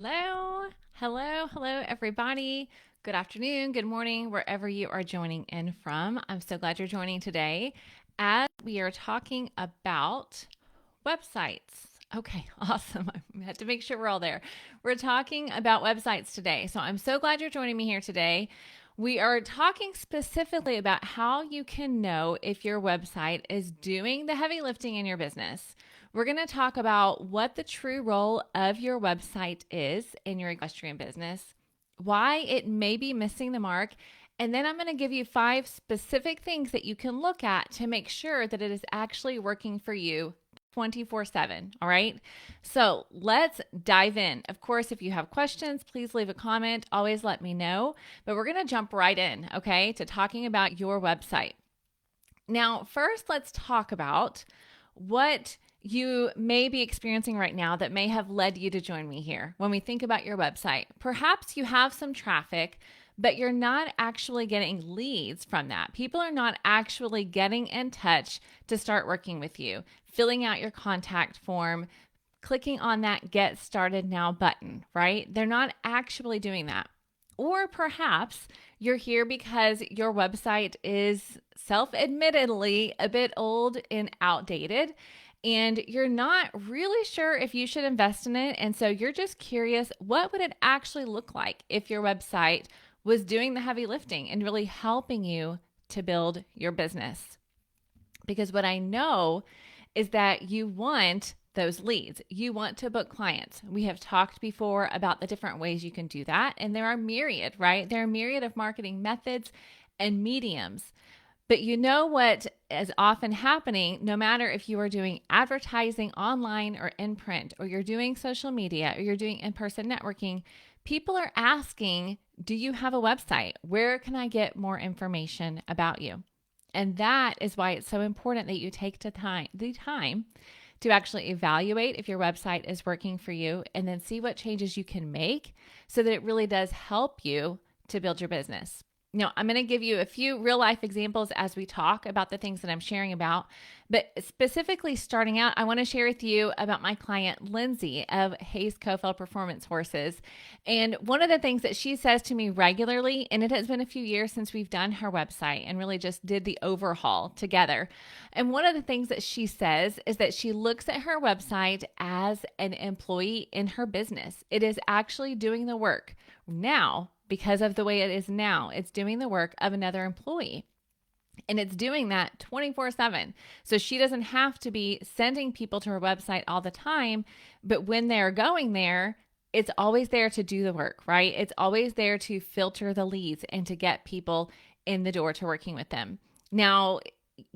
Hello, everybody. Good afternoon, good morning, wherever you are joining in from. I'm so glad you're joining today as we are talking about websites. Okay, awesome. I had to make sure we're all there. We're talking about websites today. So I'm so glad you're joining me here today. We are talking specifically about how you can know if your website is doing the heavy lifting in your business. We're going to talk about what the true role of your website is in your equestrian business, why it may be missing the mark, and then I'm going to give you 5 specific things that you can look at to make sure that it is actually working for you 24/7. All right. So let's dive in. Of course, if you have questions, please leave a comment. Always let me know. But we're going to jump right in, okay, to talking about your website. Now, first, let's talk about what you may be experiencing right now that may have led you to join me here. When we think about your website, perhaps you have some traffic, but you're not actually getting leads from that. People are not actually getting in touch to start working with you, filling out your contact form, clicking on that Get Started Now button, right? They're not actually doing that. Or perhaps you're here because your website is self-admittedly a bit old and outdated, and you're not really sure if you should invest in it. And so you're just curious, what would it actually look like if your website was doing the heavy lifting and really helping you to build your business? Because what I know is that you want those leads. You want to book clients. We have talked before about the different ways you can do that. And there are myriad, right? There are myriad of marketing methods and mediums. But you know what is often happening, no matter if you are doing advertising online or in print, or you're doing social media, or you're doing in-person networking, people are asking, do you have a website? Where can I get more information about you? And that is why it's so important that you take the time to actually evaluate if your website is working for you and then see what changes you can make so that it really does help you to build your business. Now, I'm going to give you a few real life examples as we talk about the things that I'm sharing about. But specifically starting out, I want to share with you about my client, Lindsay of Hayes Kofeld Performance Horses. And one of the things that she says to me regularly, and it has been a few years since we've done her website and really just did the overhaul together. And one of the things that she says is that she looks at her website as an employee in her business. It is actually doing the work now. Because of the way it is now, it's doing the work of another employee. And it's doing that 24/7. So she doesn't have to be sending people to her website all the time. But when they're going there, it's always there to do the work, right? It's always there to filter the leads and to get people in the door to working with them. Now,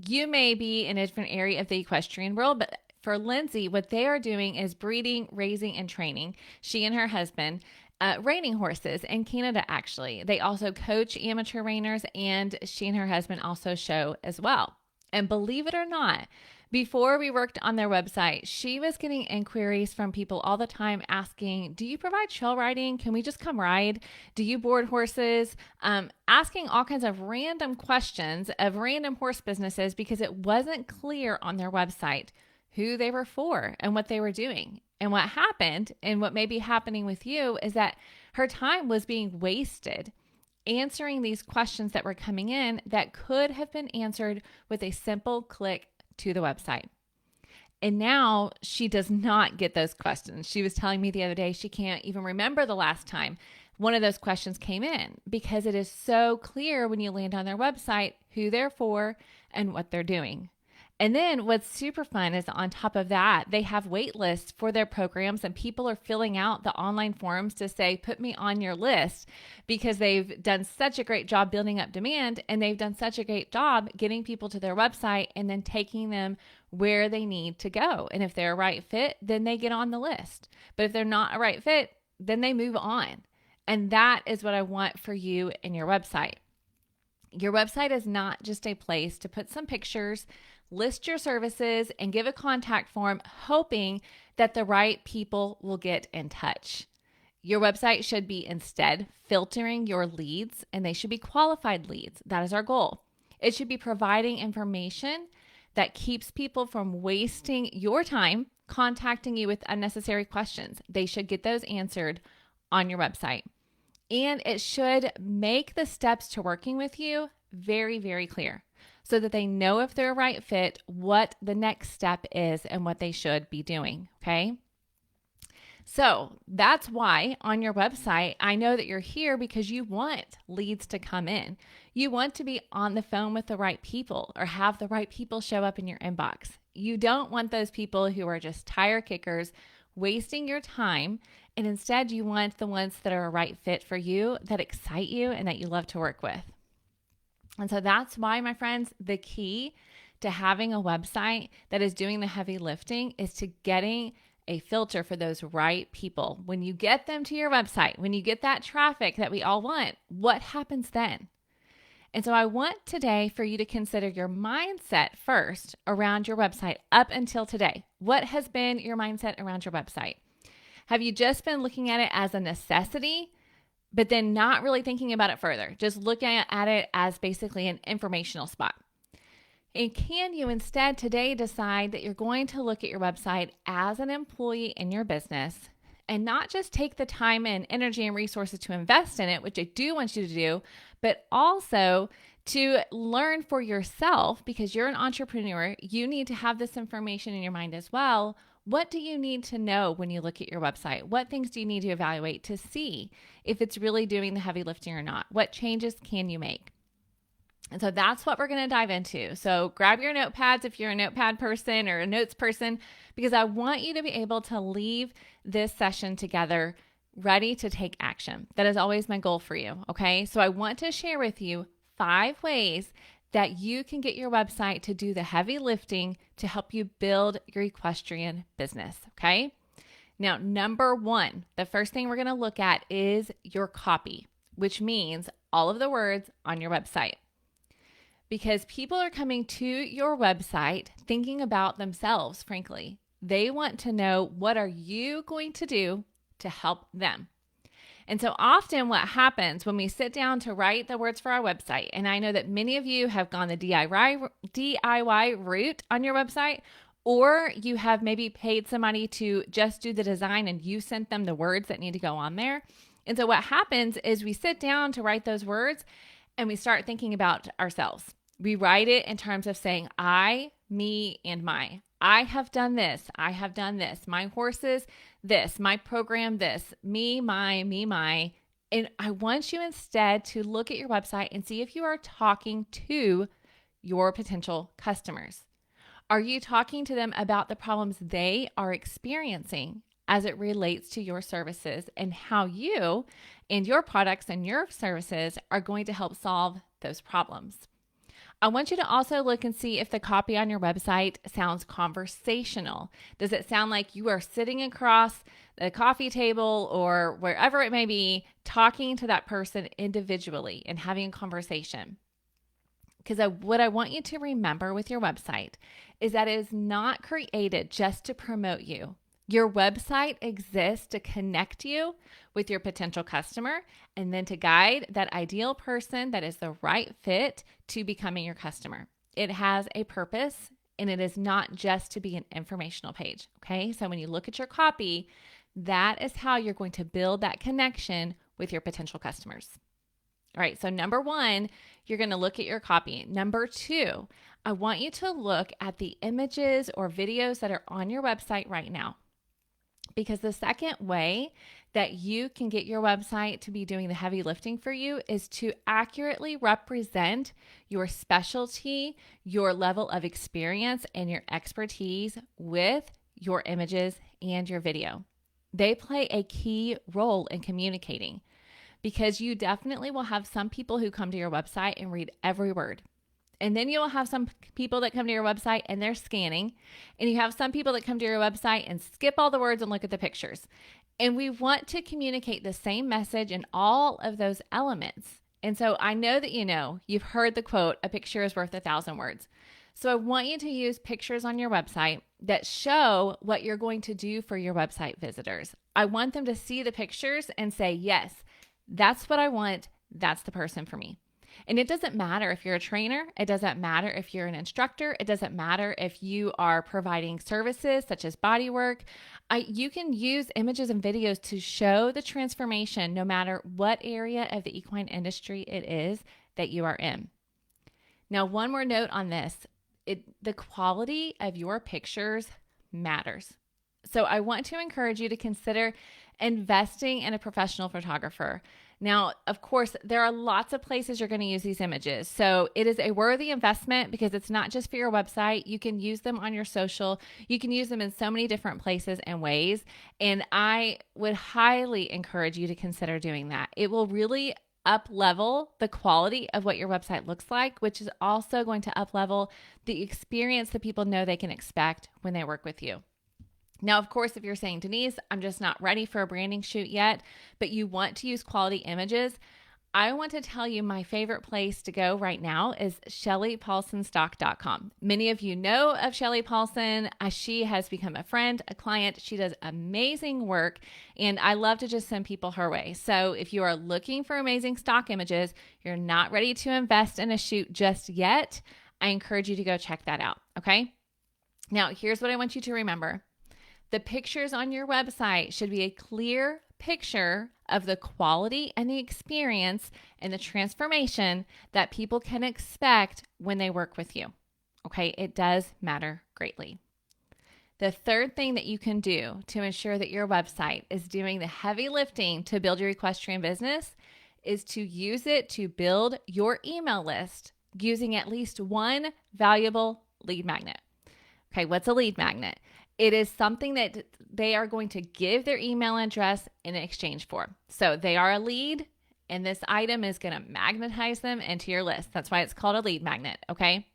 you may be in a different area of the equestrian world, but for Lindsay, what they are doing is breeding, raising, and training. She and her husband reining horses in Canada, actually. They also coach amateur reiners, and she and her husband also show as well. And believe it or not, before we worked on their website, she was getting inquiries from people all the time asking, do you provide trail riding? Can we just come ride? Do you board horses? Asking all kinds of random questions of random horse businesses because it wasn't clear on their website who they were for and what they were doing. And what happened, and what may be happening with you, is that her time was being wasted answering these questions that were coming in that could have been answered with a simple click to the website. And now she does not get those questions. She was telling me the other day she can't even remember the last time one of those questions came in because it is so clear when you land on their website who they're for and what they're doing. And then what's super fun is on top of that, they have wait lists for their programs, and people are filling out the online forms to say, put me on your list, because they've done such a great job building up demand, and they've done such a great job getting people to their website and then taking them where they need to go. And if they're a right fit, then they get on the list. But if they're not a right fit, then they move on. And that is what I want for you and your website. Your website is not just a place to put some pictures, list your services, and give a contact form, hoping that the right people will get in touch. Your website should be instead filtering your leads, and they should be qualified leads. That is our goal. It should be providing information that keeps people from wasting your time contacting you with unnecessary questions. They should get those answered on your website. And it should make the steps to working with you very, very clear so that they know if they're a right fit, what the next step is, and what they should be doing, okay? So that's why on your website, I know that you're here because you want leads to come in. You want to be on the phone with the right people or have the right people show up in your inbox. You don't want those people who are just tire kickers wasting your time. And instead, you want the ones that are a right fit for you, that excite you, and that you love to work with. And so that's why, my friends, the key to having a website that is doing the heavy lifting is to getting a filter for those right people. When you get them to your website, when you get that traffic that we all want, what happens then? And so I want today for you to consider your mindset first around your website up until today. What has been your mindset around your website? Have you just been looking at it as a necessity, but then not really thinking about it further? Just looking at it as basically an informational spot. And can you instead today decide that you're going to look at your website as an employee in your business and not just take the time and energy and resources to invest in it, which I do want you to do, but also to learn for yourself, because you're an entrepreneur, you need to have this information in your mind as well. What do you need to know when you look at your website? What things do you need to evaluate to see if it's really doing the heavy lifting or not? What changes can you make? And so that's what we're going to dive into. So grab your notepads if you're a notepad person or a notes person, because I want you to be able to leave this session together ready to take action. That is always my goal for you. Okay. So I want to share with you 5 ways that you can get your website to do the heavy lifting to help you build your equestrian business. Okay. Now, number 1, the first thing we're going to look at is your copy, which means all of the words on your website. Because people are coming to your website thinking about themselves, frankly. They want to know, what are you going to do to help them? And so often what happens when we sit down to write the words for our website, and I know that many of you have gone the DIY route on your website, or you have maybe paid somebody to just do the design and you sent them the words that need to go on there. And so what happens is we sit down to write those words and we start thinking about ourselves. We write it in terms of saying I, me, and my. I have done this. I have done this. My horses, this. My program, this. Me, my. And I want you instead to look at your website and see if you are talking to your potential customers. Are you talking to them about the problems they are experiencing as it relates to your services and how you and your products and your services are going to help solve those problems? I want you to also look and see if the copy on your website sounds conversational. Does it sound like you are sitting across the coffee table or wherever it may be, talking to that person individually and having a conversation? Because what I want you to remember with your website is that it is not created just to promote you. Your website exists to connect you with your potential customer and then to guide that ideal person that is the right fit to becoming your customer. It has a purpose and it is not just to be an informational page. Okay. So when you look at your copy, that is how you're going to build that connection with your potential customers. All right. So number 1, you're going to look at your copy. Number 2, I want you to look at the images or videos that are on your website right now. Because the second way that you can get your website to be doing the heavy lifting for you is to accurately represent your specialty, your level of experience, and your expertise with your images and your video. They play a key role in communicating, because you definitely will have some people who come to your website and read every word. And then you'll have some people that come to your website and they're scanning. And you have some people that come to your website and skip all the words and look at the pictures. And we want to communicate the same message in all of those elements. And so I know that you've heard the quote, a picture is worth 1,000 words. So I want you to use pictures on your website that show what you're going to do for your website visitors. I want them to see the pictures and say, yes, that's what I want. That's the person for me. And it doesn't matter if you're a trainer, it doesn't matter if you're an instructor, it doesn't matter if you are providing services such as bodywork. You can use images and videos to show the transformation no matter what area of the equine industry it is that you are in. Now, one more note on this. The quality of your pictures matters. So I want to encourage you to consider investing in a professional photographer. Now, of course, there are lots of places you're going to use these images. So it is a worthy investment because it's not just for your website. You can use them on your social. You can use them in so many different places and ways. And I would highly encourage you to consider doing that. It will really up level the quality of what your website looks like, which is also going to up level the experience that people know they can expect when they work with you. Now, of course, if you're saying, Denise, I'm just not ready for a branding shoot yet, but you want to use quality images, I want to tell you my favorite place to go right now is ShellyPaulsonstock.com. Many of you know of Shelly Paulson. She has become a friend, a client. She does amazing work, and I love to just send people her way. So if you are looking for amazing stock images, you're not ready to invest in a shoot just yet, I encourage you to go check that out, okay? Now, here's what I want you to remember. The pictures on your website should be a clear picture of the quality and the experience and the transformation that people can expect when they work with you. Okay, it does matter greatly. The third thing that you can do to ensure that your website is doing the heavy lifting to build your equestrian business is to use it to build your email list using at least one valuable lead magnet. Okay, what's a lead magnet? It is something that they are going to give their email address in exchange for. So they are a lead, and this item is going to magnetize them into your list. That's why it's called a lead magnet, okay?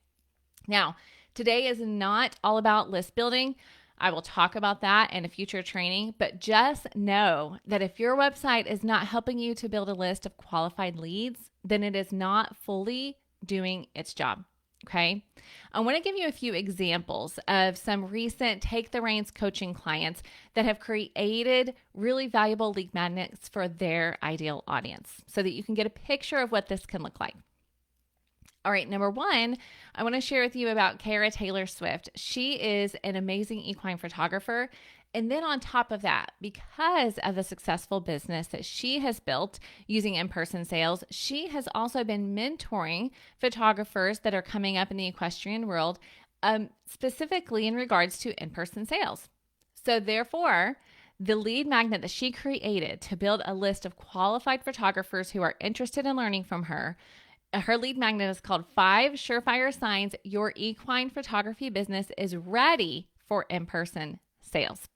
Now, today is not all about list building. I will talk about that in a future training, but just know that if your website is not helping you to build a list of qualified leads, then it is not fully doing its job. Okay. I want to give you a few examples of some recent Take the Reins coaching clients that have created really valuable lead magnets for their ideal audience so that you can get a picture of what this can look like. All right. Number one, I want to share with you about Kara Taylor Swift. She is an amazing equine photographer. And then on top of that, because of the successful business that she has built using in-person sales, she has also been mentoring photographers that are coming up in the equestrian world, specifically in regards to in-person sales. So therefore, the lead magnet that she created to build a list of qualified photographers who are interested in learning from her lead magnet is called 5 Surefire Signs Your Equine Photography Business is Ready for In-Person Sales.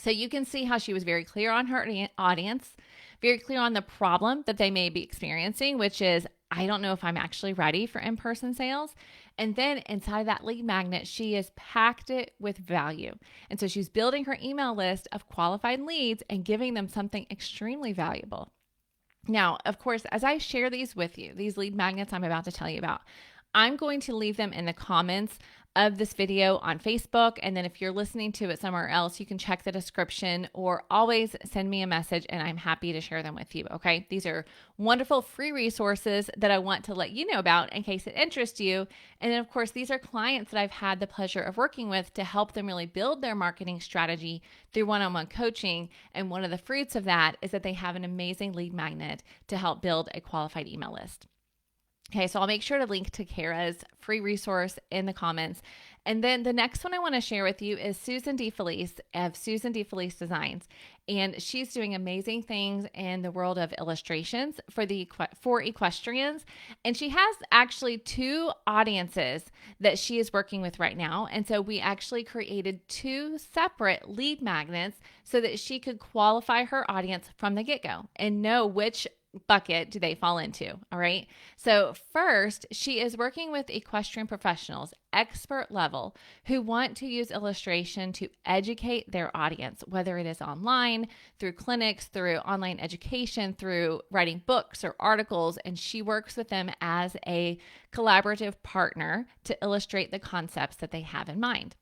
So you can see how she was very clear on her audience, very clear on the problem that they may be experiencing, which is, I don't know if I'm actually ready for in-person sales. And then inside that lead magnet, she has packed it with value. And so she's building her email list of qualified leads and giving them something extremely valuable. Now, of course, as I share these with you, these lead magnets I'm about to tell you about, I'm going to leave them in the comments of this video on Facebook. And then if you're listening to it somewhere else, you can check the description or always send me a message and I'm happy to share them with you. Okay. These are wonderful free resources that I want to let you know about in case it interests you. And then of course, these are clients that I've had the pleasure of working with to help them really build their marketing strategy through one-on-one coaching. And one of the fruits of that is that they have an amazing lead magnet to help build a qualified email list. Okay, so I'll make sure to link to Kara's free resource in the comments. And then the next one I want to share with you is Susan DeFelice of Susan DeFelice Designs. And she's doing amazing things in the world of illustrations for equestrians. And she has actually 2 audiences that she is working with right now. And so we actually created 2 separate lead magnets so that she could qualify her audience from the get-go and know which bucket do they fall into. All right. So first, she is working with equestrian professionals, expert level, who want to use illustration to educate their audience, whether it is online, through clinics, through online education, through writing books or articles. And she works with them as a collaborative partner to illustrate the concepts that they have in mind.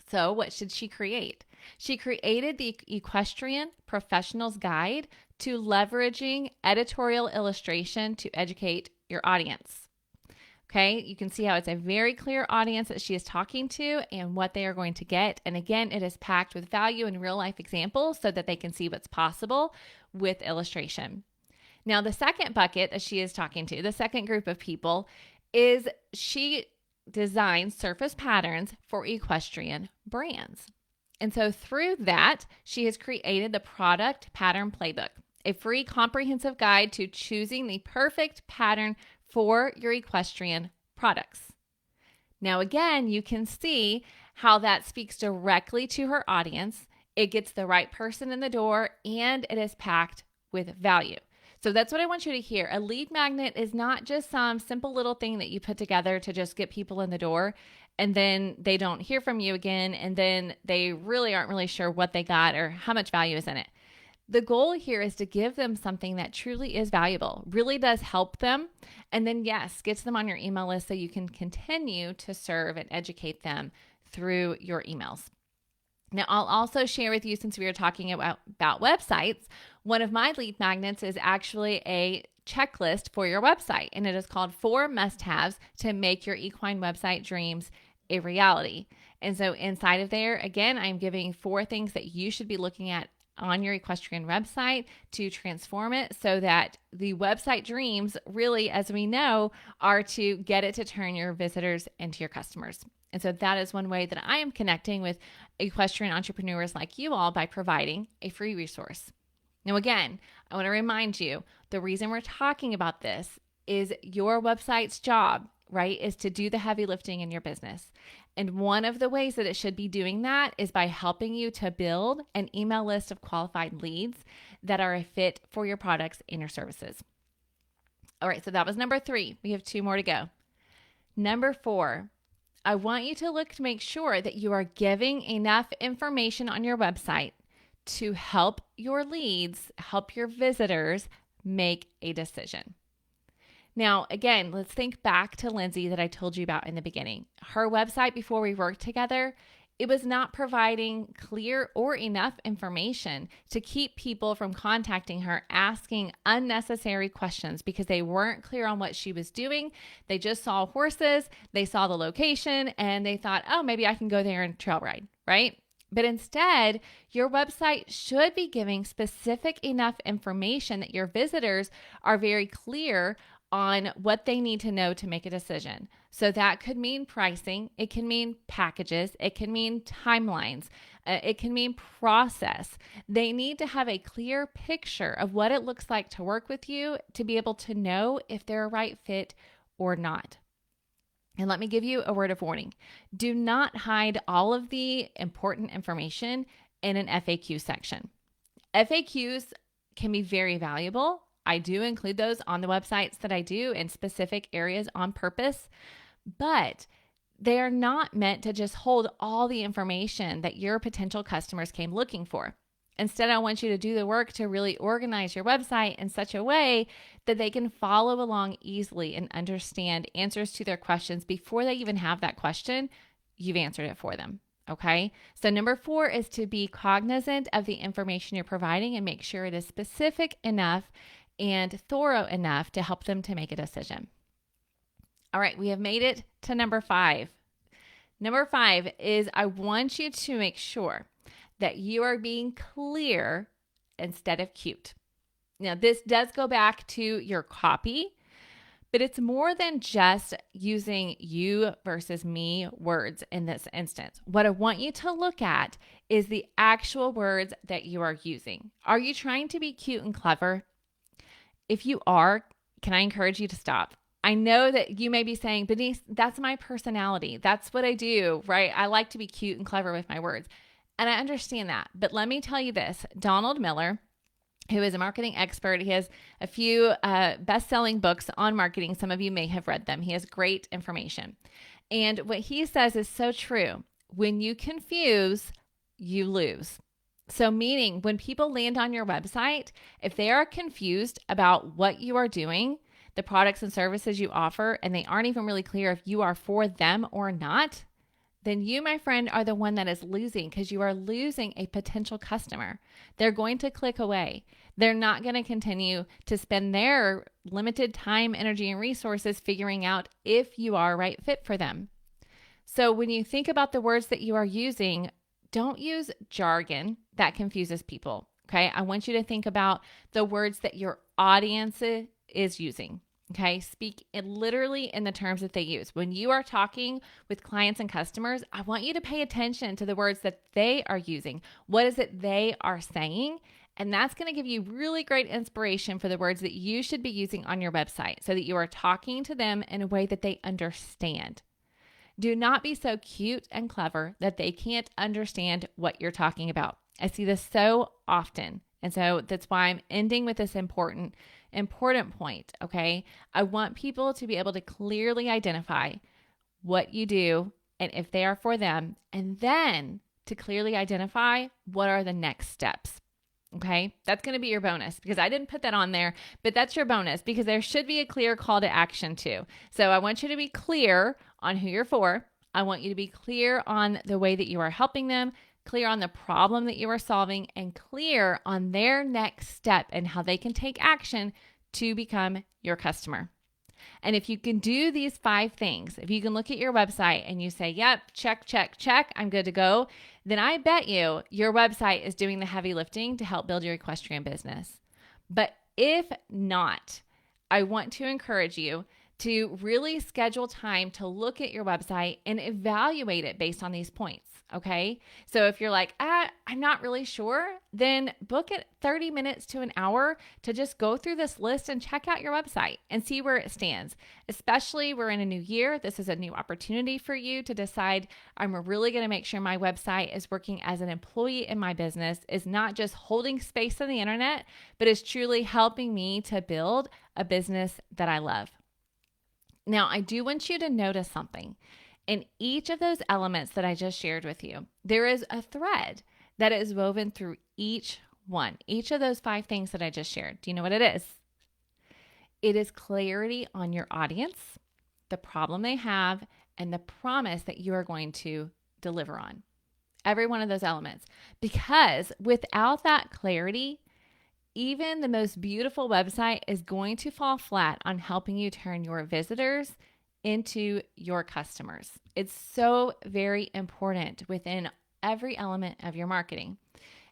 So what should she create? She created the Equestrian Professional's Guide to Leveraging Editorial Illustration to Educate your audience. Okay, you can see how it's a very clear audience that she is talking to and what they are going to get. And again, it is packed with value and real life examples so that they can see what's possible with illustration. Now, the second bucket that she is talking to, the second group of people, is she designs surface patterns for equestrian brands. And so through that, she has created the Product Pattern Playbook, a free comprehensive guide to choosing the perfect pattern for your equestrian products. Now, again, you can see how that speaks directly to her audience. It gets the right person in the door, and it is packed with value. So that's what I want you to hear. A lead magnet is not just some simple little thing that you put together to just get people in the door, and then they don't hear from you again, and then they really aren't really sure what they got or how much value is in it. The goal here is to give them something that truly is valuable, really does help them, and then, yes, gets them on your email list so you can continue to serve and educate them through your emails. Now, I'll also share with you, since we were talking about websites, one of my lead magnets is actually a checklist for your website, and it is called 4 Must-Haves to Make Your Equine Website Dreams a Reality. And so inside of there, again, I'm giving 4 things that you should be looking at on your equestrian website to transform it so that the website dreams really, as we know, are to get it to turn your visitors into your customers. And so that is one way that I am connecting with equestrian entrepreneurs like you all by providing a free resource. Now, again, I want to remind you, the reason we're talking about this is your website's job, right, is to do the heavy lifting in your business. And one of the ways that it should be doing that is by helping you to build an email list of qualified leads that are a fit for your products and your services. All right, so that was number 3. We have 2 more to go. Number 4, I want you to look to make sure that you are giving enough information on your website to help your leads, help your visitors make a decision. Now, again, let's think back to Lindsay that I told you about in the beginning. Her website before we worked together, it was not providing clear or enough information to keep people from contacting her, asking unnecessary questions because they weren't clear on what she was doing. They just saw horses, they saw the location, and they thought, oh, maybe I can go there and trail ride, right? But instead, your website should be giving specific enough information that your visitors are very clear on what they need to know to make a decision. So that could mean pricing, it can mean packages, it can mean timelines, it can mean process. They need to have a clear picture of what it looks like to work with you to be able to know if they're a right fit or not. And let me give you a word of warning. Do not hide all of the important information in an FAQ section. FAQs can be very valuable. I do include those on the websites that I do in specific areas on purpose, but they are not meant to just hold all the information that your potential customers came looking for. Instead, I want you to do the work to really organize your website in such a way that they can follow along easily and understand answers to their questions before they even have that question. You've answered it for them. Okay. So number 4 is to be cognizant of the information you're providing and make sure it is specific enough and thorough enough to help them to make a decision. All right, we have made it to number 5. Number 5 is I want you to make sure that you are being clear instead of cute. Now, this does go back to your copy, but it's more than just using you versus me words in this instance. What I want you to look at is the actual words that you are using. Are you trying to be cute and clever? If you are, can I encourage you to stop? I know that you may be saying, Denise, that's my personality. That's what I do, right? I like to be cute and clever with my words. And I understand that. But let me tell you this, Donald Miller, who is a marketing expert, he has a few best-selling books on marketing. Some of you may have read them. He has great information. And what he says is so true. When you confuse, you lose. So meaning when people land on your website, if they are confused about what you are doing, the products and services you offer, and they aren't even really clear if you are for them or not, then you, my friend, are the one that is losing because you are losing a potential customer. They're going to click away. They're not going to continue to spend their limited time, energy, and resources figuring out if you are a right fit for them. So when you think about the words that you are using, don't use jargon that confuses people. Okay. I want you to think about the words that your audience is using. Okay. Speak literally in the terms that they use. When you are talking with clients and customers, I want you to pay attention to the words that they are using. What is it they are saying? And that's going to give you really great inspiration for the words that you should be using on your website so that you are talking to them in a way that they understand. Do not be so cute and clever that they can't understand what you're talking about. I see this so often. And so that's why I'm ending with this important point, okay? I want people to be able to clearly identify what you do and if they are for them, and then to clearly identify what are the next steps. Okay, that's going to be your bonus because I didn't put that on there, but that's your bonus because there should be a clear call to action too. So I want you to be clear on who you're for. I want you to be clear on the way that you are helping them, clear on the problem that you are solving, and clear on their next step and how they can take action to become your customer. And if you can do these 5 things, if you can look at your website and you say, yep, check, check, check, I'm good to go, then I bet you your website is doing the heavy lifting to help build your equestrian business. But if not, I want to encourage you to really schedule time to look at your website and evaluate it based on these points. Okay. So if you're like, I'm not really sure, then book it 30 minutes to an hour to just go through this list and check out your website and see where it stands. Especially we're in a new year. This is a new opportunity for you to decide, I'm really going to make sure my website is working as an employee in my business, is not just holding space on the internet, but is truly helping me to build a business that I love. Now, I do want you to notice something. In each of those elements that I just shared with you, there is a thread that is woven through each one, each of those 5 things that I just shared. Do you know what it is? It is clarity on your audience, the problem they have, and the promise that you are going to deliver on. Every one of those elements. Because without that clarity, even the most beautiful website is going to fall flat on helping you turn your visitors into your customers. It's so very important within every element of your marketing.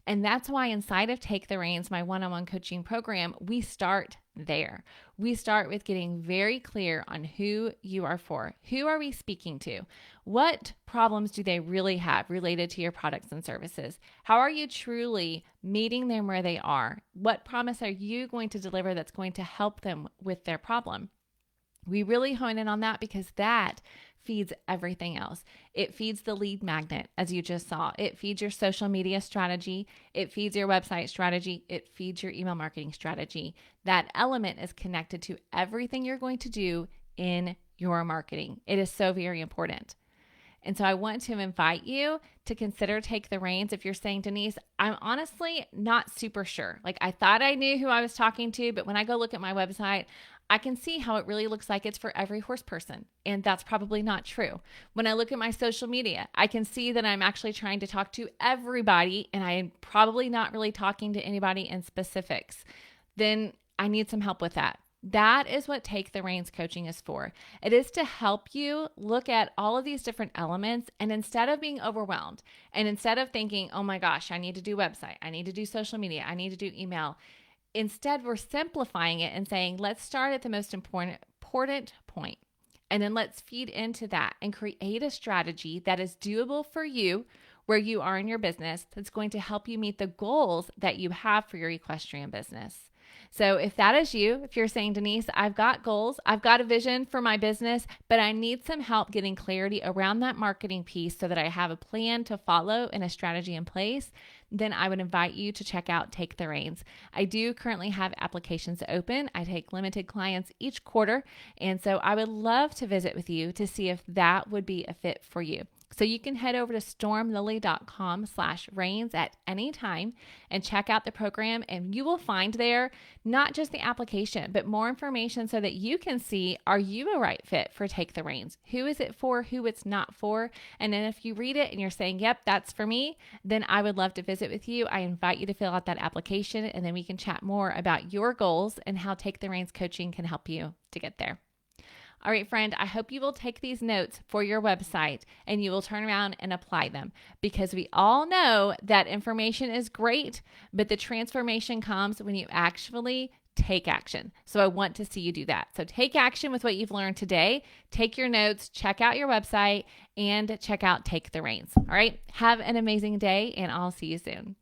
And that's why inside of Take the Reins, my one-on-one coaching program, we start there. We start with getting very clear on who you are for. Who are we speaking to? What problems do they really have related to your products and services? How are you truly meeting them where they are? What promise are you going to deliver that's going to help them with their problem? We really hone in on that because that feeds everything else. It feeds the lead magnet, as you just saw. It feeds your social media strategy. It feeds your website strategy. It feeds your email marketing strategy. That element is connected to everything you're going to do in your marketing. It is so very important. And so I want to invite you to consider Take the Reins. If you're saying, Denise, I'm honestly not super sure. Like I thought I knew who I was talking to, but when I go look at my website, I can see how it really looks like it's for every horse person. And that's probably not true. When I look at my social media, I can see that I'm actually trying to talk to everybody and I'm probably not really talking to anybody in specifics. Then I need some help with that. That is what Take the Reins coaching is for. It is to help you look at all of these different elements, and instead of being overwhelmed and instead of thinking, oh my gosh, I need to do website, I need to do social media, I need to do email, instead we're simplifying it and saying, let's start at the most important point. And then let's feed into that and create a strategy that is doable for you where you are in your business that's going to help you meet the goals that you have for your equestrian business. So if that is you, if you're saying, Denise, I've got goals, I've got a vision for my business, but I need some help getting clarity around that marketing piece so that I have a plan to follow and a strategy in place, then I would invite you to check out Take the Reins. I do currently have applications open. I take limited clients each quarter. And so I would love to visit with you to see if that would be a fit for you. So you can head over to stormlily.com/reins at any time and check out the program, and you will find there not just the application, but more information so that you can see, are you a right fit for Take the Reins? Who is it for? Who it's not for? And then if you read it and you're saying, yep, that's for me, then I would love to visit with you. I invite you to fill out that application, and then we can chat more about your goals and how Take the Reins coaching can help you to get there. All right, friend, I hope you will take these notes for your website and you will turn around and apply them, because we all know that information is great, but the transformation comes when you actually take action. So I want to see you do that. So take action with what you've learned today. Take your notes, check out your website, and check out Take the Reins. All right, have an amazing day, and I'll see you soon.